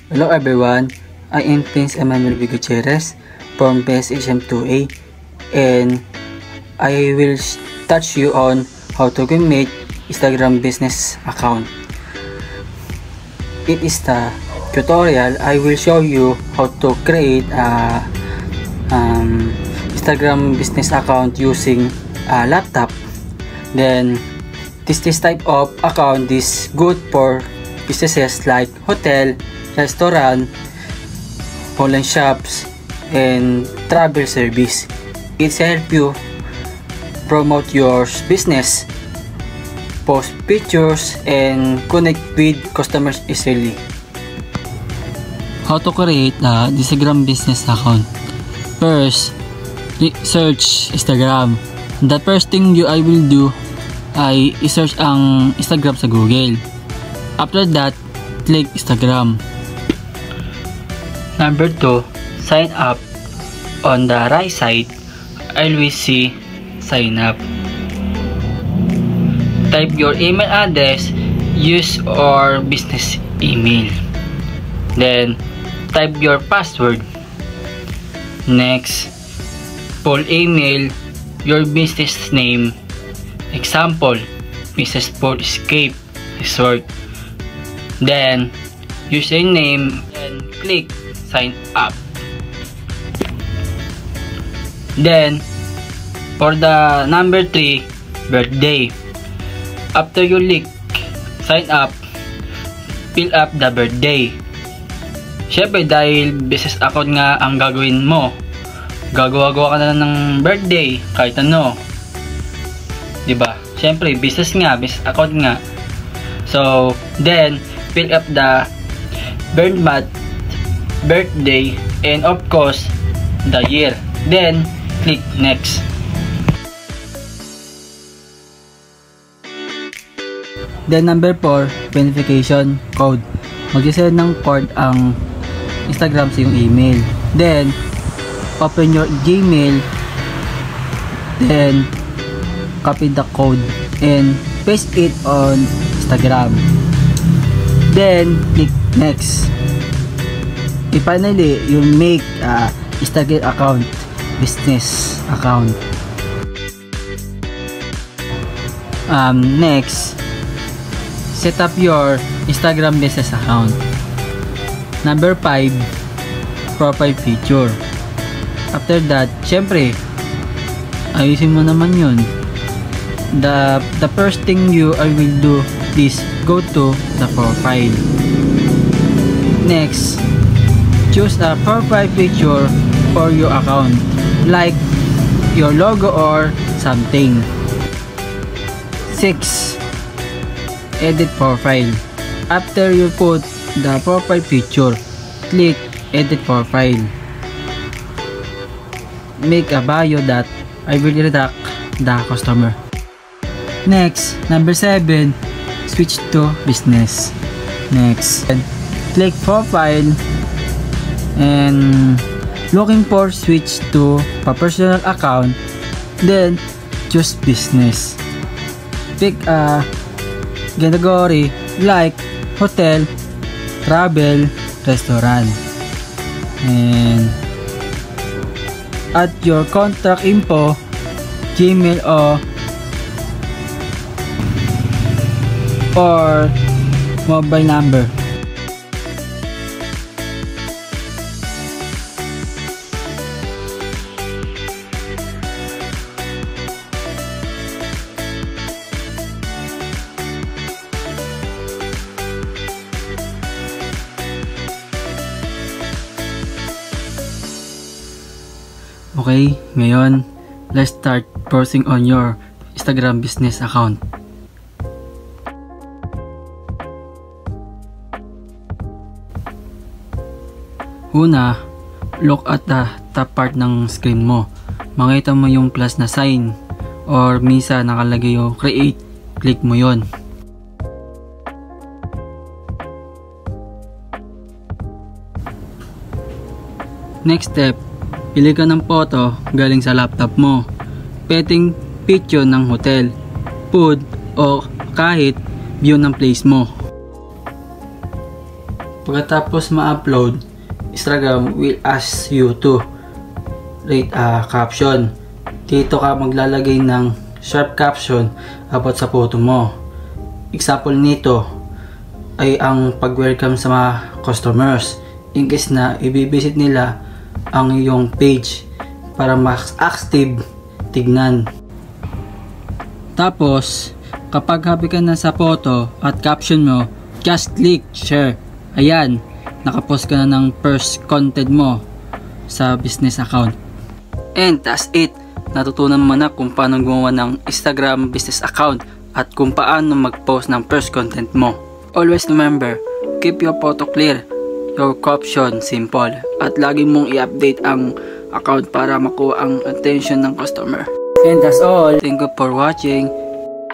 Hello everyone, I am Prince Emmanuel B. Gutierrez from PSHM2A, and I will touch you on how to create Instagram business account. It is the tutorial. I will show you how to create a Instagram business account using a laptop. Then this type of account is good for businesses like hotel, restaurant, online shops, and travel service. It helps you promote your business, post pictures, and connect with customers easily. How to create a Instagram business account? First, search Instagram. The first thing I will do ay i-search ang Instagram sa Google. After that, click Instagram. Number 2, sign up. On the right side, I will see sign up. Type your email address, use or business email. Then, type your password. Next, full email, your business name. Example, Mrs. Port Escape Resort. Then, username and click sign up. Then, for the number 3, birthday. After you click sign up, fill up the birthday. Syempre, dahil business account nga ang gagawin mo, gagawa-gawa ka na lang ng birthday, kahit ano. Diba? Syempre, business account nga. So, then, fill up the month, birthday, and of course, the year. Then, click next. Then, number 4, verification code. Mag-send ng code ang Instagram sa iyong email. Then, open your Gmail. Then, copy the code and paste it on Instagram. Then, click next. And finally, you make a Instagram account, business account. Next, set up your Instagram business account. Number 5, profile picture. After that, syempre, ayusin mo naman yun. The first thing I will do is go to the profile. Next, choose a profile picture for your account, like your logo or something. 6, edit profile. After you put the profile picture, click edit profile. Make a bio that I will redact the customer. Next, number 7, switch to business. Next, click profile and looking for switch to a personal account. Then, choose business. Pick a category like hotel, travel, restaurant. And add your contact info, Gmail or mobile number. Okay, ngayon, let's start browsing on your Instagram business account. Una, look at the top part ng screen mo. Makita mo yung plus na sign or minsan nakalagay yung create, click mo yon. Next step, pili ka ng photo galing sa laptop mo. Pwedeng picture ng hotel, food, o kahit view ng place mo. Pagkatapos ma-upload, Instagram will ask you to rate a caption. Dito ka maglalagay ng short caption about sa photo mo. Example nito ay ang pag-welcome sa mga customers in case na i-visit nila ang iyong page para mas active tignan. Tapos kapag happy ka na sa photo at caption mo, just click share. Ayan, nakapost ka na ng first content mo sa business account. And that's it. Natutunan mo na kung paano gumawa ng Instagram business account at kung paano mag-post ng first content mo. Always remember, keep your photo clear, your caption simple, at lagi mong i-update ang account para makuha ang attention ng customer. And that's all. Thank you for watching.